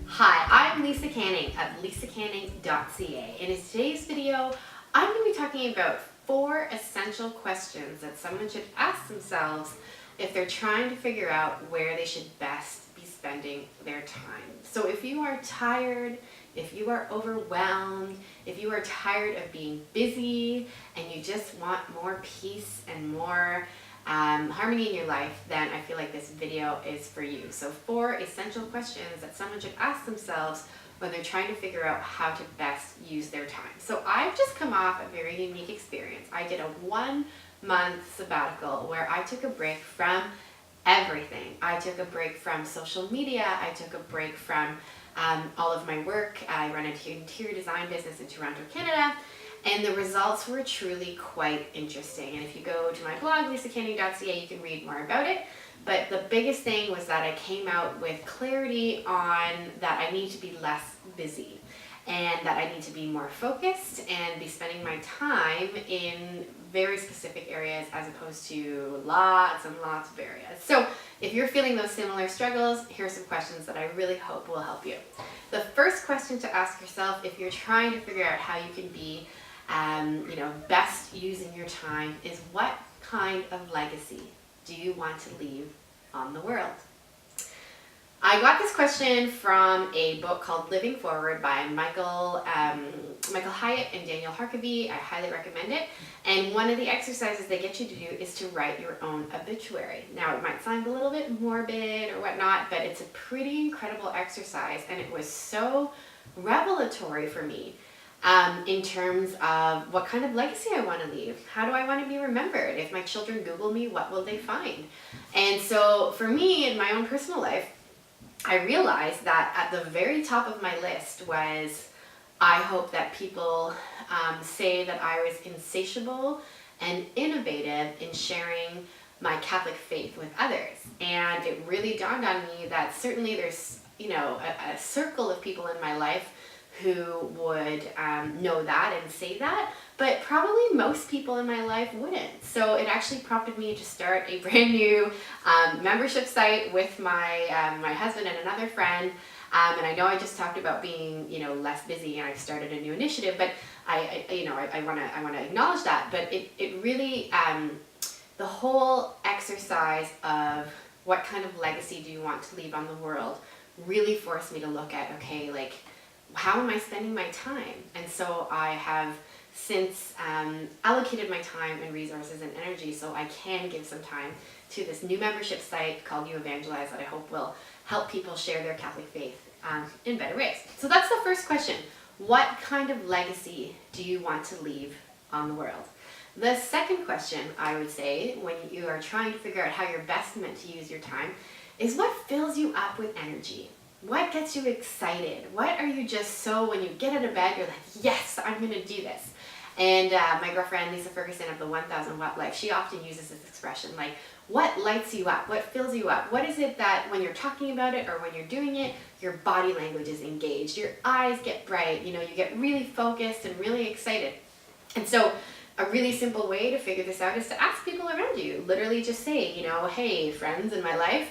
Hi, I'm Lisa Canning of lisacanning.ca, and in today's video, I'm going to be talking about 4 essential questions that someone should ask themselves if they're trying to figure out where they should best be spending their time. So if you are tired, if you are overwhelmed, if you are tired of being busy and you just want more peace and more harmony in your life, then I feel like this video is for you. So 4 essential questions that someone should ask themselves when they're trying to figure out how to best use their time. So I've just come off a very unique experience. I did a 1-month sabbatical where I took a break from everything. I took a break from social media. I took a break from all of my work. I run an interior design business in Toronto, Canada. And the results were truly quite interesting. And if you go to my blog, lisacanning.ca, you can read more about it. But the biggest thing was that I came out with clarity on that I need to be less busy and that I need to be more focused and be spending my time in very specific areas as opposed to lots and lots of areas. So if you're feeling those similar struggles, here's some questions that I really hope will help you. The first question to ask yourself if you're trying to figure out how you can be best using your time is, what kind of legacy do you want to leave on the world? I got this question from a book called Living Forward by Michael Hyatt and Daniel Harkavy. I highly recommend it. And one of the exercises they get you to do is to write your own obituary. Now, it might sound a little bit morbid or whatnot, but it's a pretty incredible exercise, and it was so revelatory for me. In terms of what kind of legacy I want to leave. How do I want to be remembered? If my children Google me, what will they find? And so for me, in my own personal life, I realized that at the very top of my list was, I hope that people say that I was insatiable and innovative in sharing my Catholic faith with others. And it really dawned on me that certainly there's, a circle of people in my life who would know that and say that, but probably most people in my life wouldn't. So it actually prompted me to start a brand new membership site with my husband and another friend. And I know I just talked about being less busy, and I've started a new initiative, but I want to acknowledge that. But it really the whole exercise of what kind of legacy do you want to leave on the world really forced me to look at, okay, like, how am I spending my time? And so I have since allocated my time and resources and energy so I can give some time to this new membership site called You Evangelize that I hope will help people share their Catholic faith in better ways. So that's the first question. What kind of legacy do you want to leave on the world? The second question, I would say, when you are trying to figure out how you're best meant to use your time, is what fills you up with energy? What gets you excited? What are you just so, when you get out of bed, you're like, yes, I'm going to do this. And my girlfriend, Lisa Ferguson of the 1000 Watt Life, she often uses this expression, like, what lights you up? What fills you up? What is it that when you're talking about it or when you're doing it, your body language is engaged, your eyes get bright, you get really focused and really excited. And so a really simple way to figure this out is to ask people around you. Literally just say, hey, friends in my life.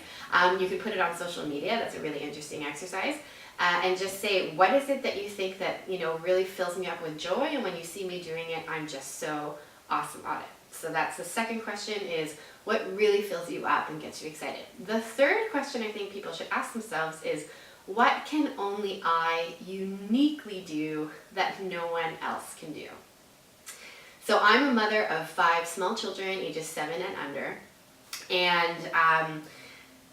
You can put it on social media. That's a really interesting exercise. And just say, what is it that you think that, really fills me up with joy? And when you see me doing it, I'm just so awesome at it. So that's the second question, is what really fills you up and gets you excited. The third question I think people should ask themselves is, what can only I uniquely do that no one else can do? So I'm a mother of 5 small children, ages 7 and under. And,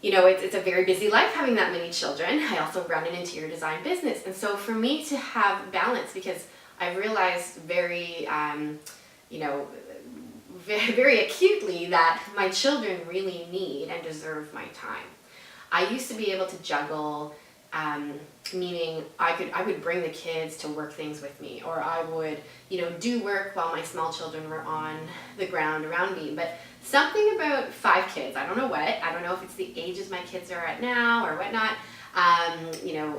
it's a very busy life having that many children. I also run an interior design business. And so for me to have balance, because I realized very acutely that my children really need and deserve my time. I used to be able to juggle, meaning I would bring the kids to work things with me, or I would, do work while my small children were on the ground around me. But something about 5 kids, I don't know what, I don't know if it's the ages my kids are at now or whatnot. I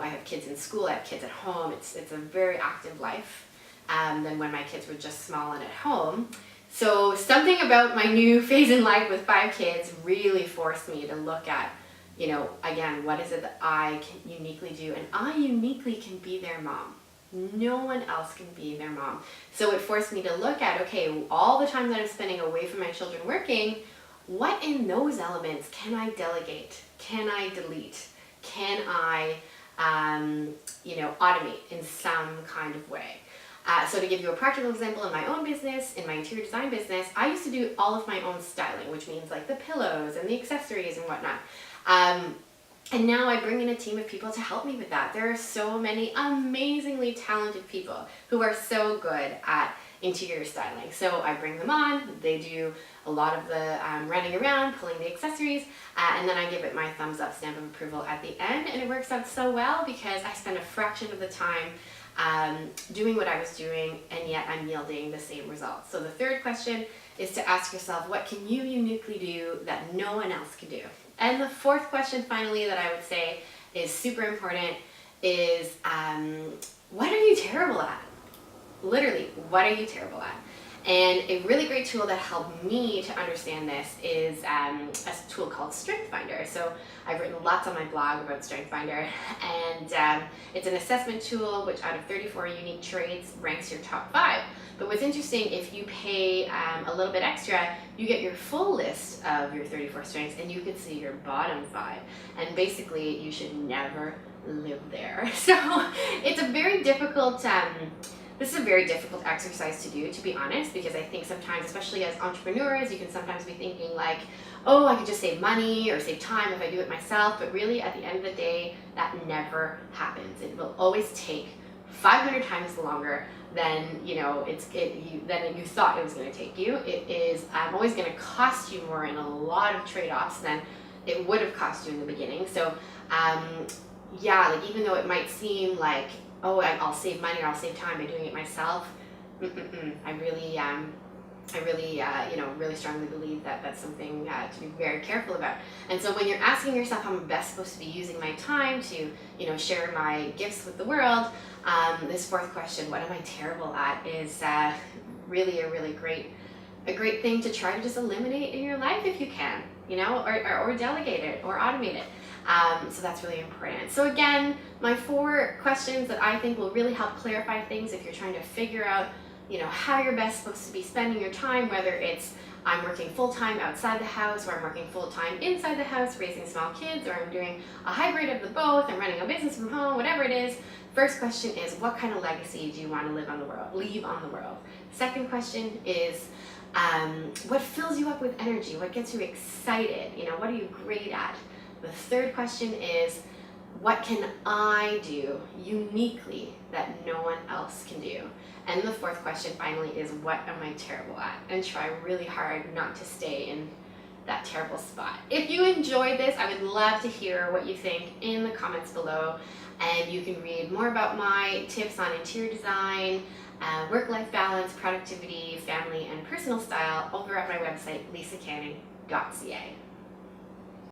have kids in school, I have kids at home. It's a very active life than when my kids were just small and at home. So something about my new phase in life with 5 kids really forced me to look at again, what is it that I can uniquely do? And I uniquely can be their mom. No one else can be their mom. So it forced me to look at, okay, all the time that I'm spending away from my children working, what in those elements can I delegate? Can I delete? Can I, automate in some kind of way? So to give you a practical example, in my own business, in my interior design business, I used to do all of my own styling, which means like the pillows and the accessories and whatnot. And now I bring in a team of people to help me with that. There are so many amazingly talented people who are so good at interior styling. So I bring them on, they do a lot of the running around, pulling the accessories, and then I give it my thumbs up stamp of approval at the end. And it works out so well because I spend a fraction of the time doing what I was doing, and yet I'm yielding the same results. So the third question is to ask yourself, what can you uniquely do that no one else can do? And the fourth question, finally, that I would say is super important is, what are you terrible at? Literally, what are you terrible at? And a really great tool that helped me to understand this is a tool called StrengthsFinder. So I've written lots on my blog about StrengthsFinder, and it's an assessment tool which out of 34 unique traits ranks your top 5. But what's interesting, if you pay a little bit extra, you get your full list of your 34 strengths, and you can see your bottom 5. And basically, you should never live there. So it's a very difficult this is a very difficult exercise to do, to be honest, because I think sometimes, especially as entrepreneurs, you can sometimes be thinking like, oh, I could just save money or save time if I do it myself. But really, at the end of the day, that never happens. It will always take 500 times longer than than you thought it was going to take you. It is always going to cost you more in a lot of trade-offs than it would have cost you in the beginning. So even though it might seem like, oh, I'll save money or I'll save time by doing it myself, I really really strongly believe that that's something to be very careful about. And so when you're asking yourself, how am I best supposed to be using my time to, share my gifts with the world, this fourth question, what am I terrible at, is really a really great thing to try to just eliminate in your life if you can, or delegate it or automate it. So that's really important. So again, my 4 questions that I think will really help clarify things if you're trying to figure out, how you're best supposed to be spending your time, whether it's I'm working full-time outside the house, or I'm working full-time inside the house raising small kids, or I'm doing a hybrid of the both, I'm running a business from home, whatever it is. First question is, what kind of legacy do you want to leave on the world? Second question is, what fills you up with energy? What gets you excited? What are you great at? The third question is, what can I do uniquely that no one else can do? And the fourth question, finally, is what am I terrible at? And try really hard not to stay in that terrible spot. If you enjoyed this, I would love to hear what you think in the comments below. And you can read more about my tips on interior design, work-life balance, productivity, family, and personal style over at my website, lisacanning.ca.